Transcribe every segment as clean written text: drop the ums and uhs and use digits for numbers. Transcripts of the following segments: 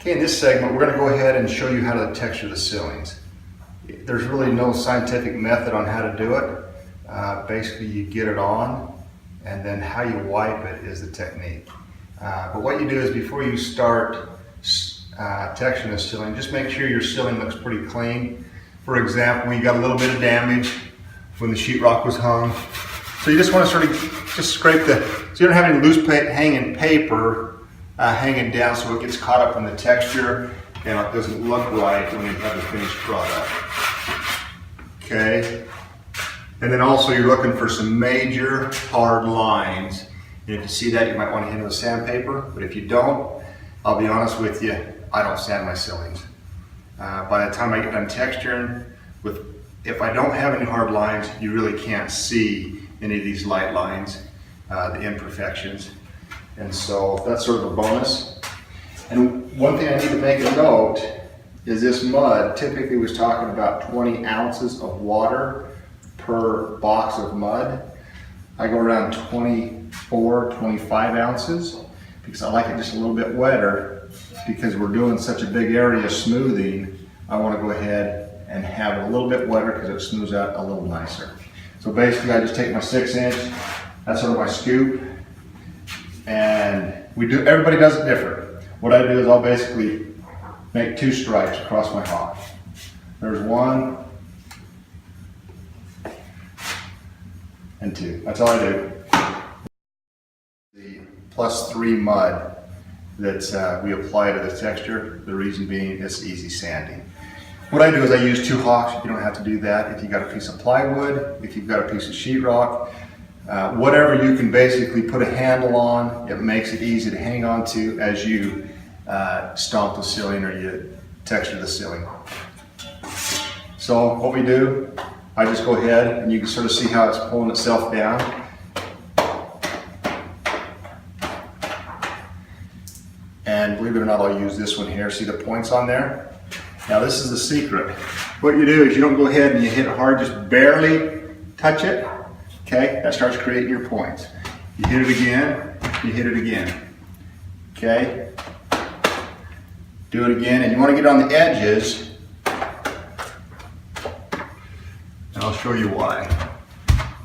Okay, in this segment, we're going to go ahead and show you how to texture the ceilings. There's really no scientific method on how to do it. Basically, you get it on, and then how you wipe it is the technique. But what you do is before you start texturing the ceiling, just make sure your ceiling looks pretty clean. For example, you got a little bit of damage when the sheetrock was hung. So you just want to sort of just scrape so you don't have any loose hanging paper hanging down so it gets caught up in the texture and it doesn't look right when you have the finished product. Okay. And then also you're looking for some major hard lines. And if you see that, you might want to hit it with sandpaper. But if you don't, I'll be honest with you, I don't sand my ceilings. By the time I get done texturing, if I don't have any hard lines, you really can't see any of these light lines, the imperfections. And so that's sort of a bonus. And one thing I need to make a note is this mud typically was talking about 20 ounces of water per box of mud. I go around 24, 25 ounces because I like it just a little bit wetter. Because we're doing such a big area smoothing, I want to go ahead and have it a little bit wetter because it smooths out a little nicer. So basically I just take my 6-inch, that's sort of my scoop, and everybody does it different. What I do is I'll basically make 2 stripes across my hot. There's 1 and 2. That's all I do. The +3 mud that we apply to the texture, the reason being it's easy sanding. What I do is I use 2 hawks. You don't have to do that. If you've got a piece of plywood, if you've got a piece of sheetrock, whatever you can basically put a handle on, it makes it easy to hang on to as you stomp the ceiling or you texture the ceiling. So what we do, I just go ahead and you can sort of see how it's pulling itself down. And believe it or not, I'll use this one here. See the points on there? Now this is the secret. What you do is you don't go ahead and you hit it hard, just barely touch it. Okay, that starts creating your points. You hit it again, you hit it again. Okay, do it again, and you want to get on the edges, and I'll show you why.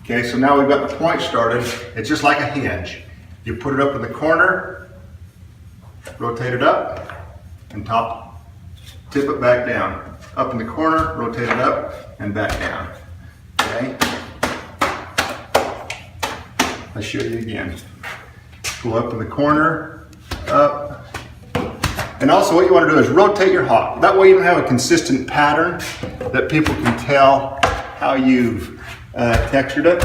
Okay, so now we've got the point started. It's just like a hinge. You put it up in the corner, rotate it up, and tip it back down. Up in the corner, rotate it up, and back down. Okay? I'll show you again. Go up in the corner, up. And also what you want to do is rotate your hawk. That way you don't have a consistent pattern that people can tell how you've textured it.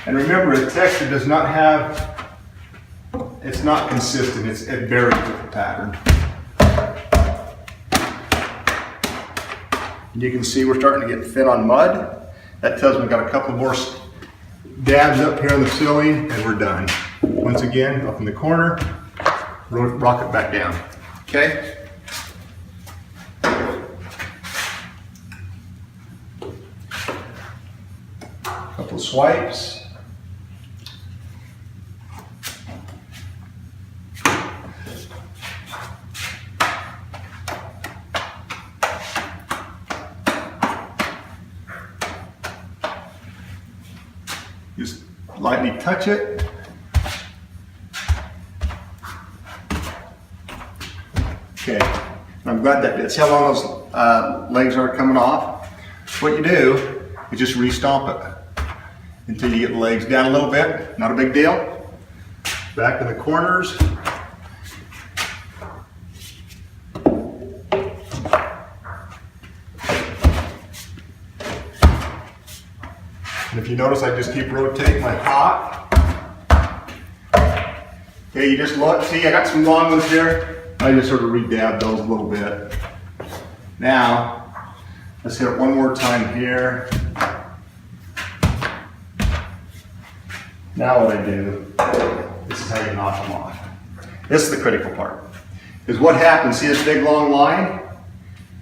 And remember, the texture does not have, it's not consistent, it varies with the pattern. And you can see we're starting to get thin on mud. That tells me we've got a couple more dabs up here on the ceiling and we're done. Once again, up in the corner, rock it back down. Okay? Couple of swipes. Just lightly touch it. Okay, I'm glad that that's how long those legs are coming off. What you do is just re-stomp it until you get the legs down a little bit. Not a big deal. Back in the corners. And if you notice, I just keep rotating my hawk. Okay, you just look, see I got some long ones here. I just sort of re-dab those a little bit. Now, let's hit it one more time here. Now what I do, this is how you knock them off. This is the critical part. Is what happens, see this big long line?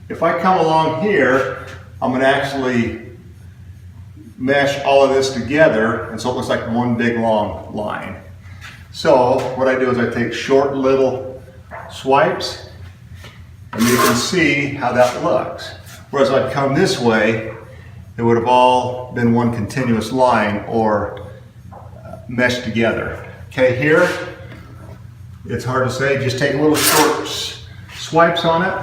If I come along here, I'm going to actually mesh all of this together, and so it looks like one big long line. So what I do is I take short little swipes, and you can see how that looks. Whereas if I'd come this way, it would have all been one continuous line or meshed together. Okay, here, it's hard to say, just take little short swipes on it.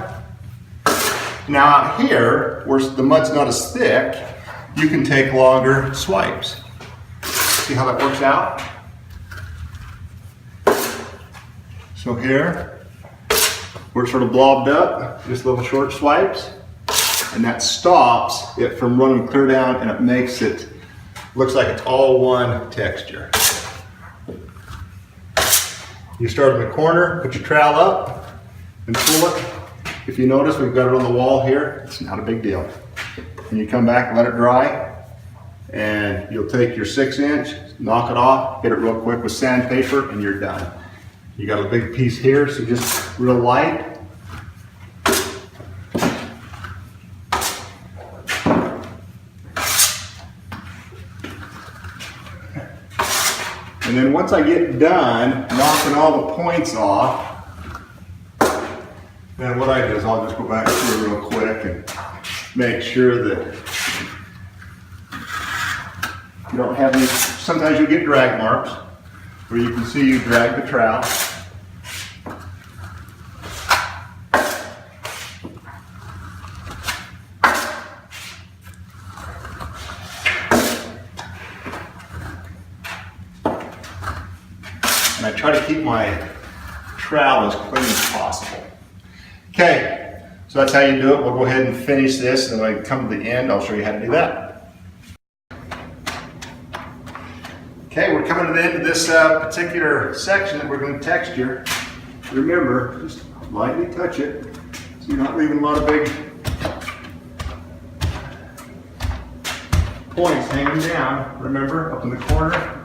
Now out here, where the mud's not as thick, you can take longer swipes. See how that works out? So here, we're sort of blobbed up, just little short swipes, and that stops it from running clear down, and it makes it, looks like it's all one texture. You start in the corner, put your trowel up, and pull it. If you notice, we've got it on the wall here. It's not a big deal. And you come back, let it dry, and you'll take your 6-inch, knock it off, hit it real quick with sandpaper, and you're done. You got a big piece here, so just real light. And then once I get done knocking all the points off, then what I do is I'll just go back through it real quick and make sure that you don't have any, sometimes you get drag marks where you can see you drag the trowel. And I try to keep my trowel as clean as possible. Okay, so that's how you do it. We'll go ahead and finish this, and when I come to the end, I'll show you how to do that. Okay, we're coming to the end of this particular section that we're going to texture. Remember, just lightly touch it, so you're not leaving a lot of big points hanging down. Remember, up in the corner.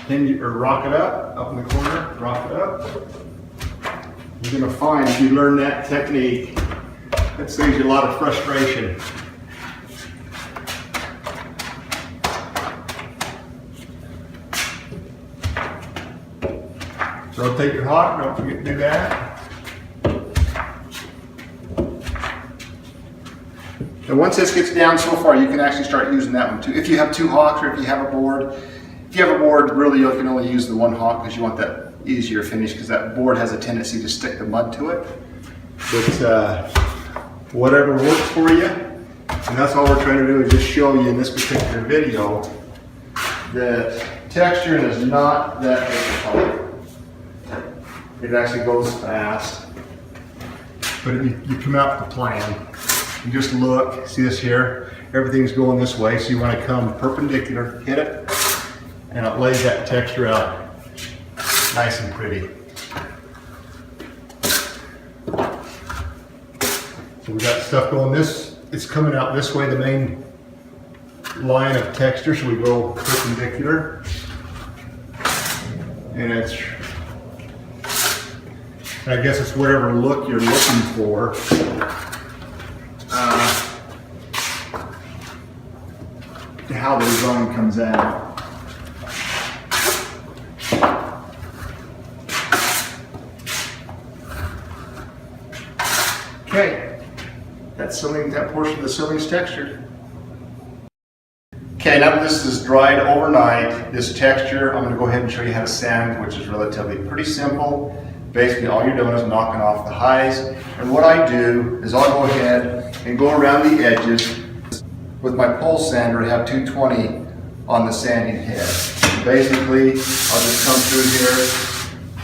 Hinge or rock it up in the corner, rock it up. You're gonna find if you learn that technique, that saves you a lot of frustration. Rotate your hot, don't forget to do that. And once this gets down so far, you can actually start using that one too. If you have 2 hawks or if you have a board. If you have a board, really you can only use the 1 hawk because you want that easier finish, because that board has a tendency to stick the mud to it. But whatever works for you, and that's all we're trying to do is just show you in this particular video that texturing is not that difficult. It actually goes fast, but you come out with a plan. You just look, see this here, everything's going this way, so you want to come perpendicular, hit it, and it lays that texture out nice and pretty. So we got stuff going this, it's coming out this way, the main line of texture, so we go perpendicular. And it's, I guess it's whatever look you're looking for. How the design comes out. Okay, that portion of the ceiling's textured. Okay, now that this is dried overnight, this texture, I'm going to go ahead and show you how to sand, which is relatively pretty simple. Basically, all you're doing is knocking off the highs. And what I do is I'll go ahead and go around the edges. With my pole sander, I have 220 on the sanding head. Basically, I'll just come through here,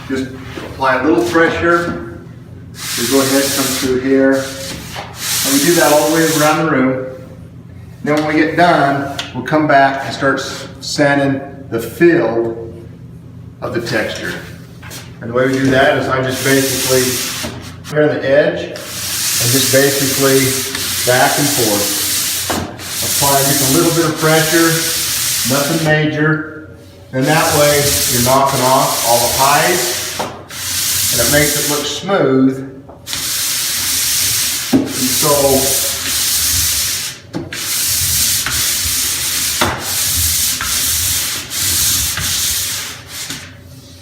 just apply a little pressure. We go ahead, come through here, and we do that all the way around the room. Then when we get done, we'll come back and start sanding the fill of the texture. And the way we do that is I just basically here on the edge and just basically back and forth. Apply just a little bit of pressure, nothing major, and that way you're knocking off all the highs, and it makes it look smooth. And so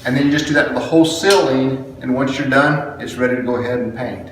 And then you just do that to the whole ceiling, and once you're done, it's ready to go ahead and paint.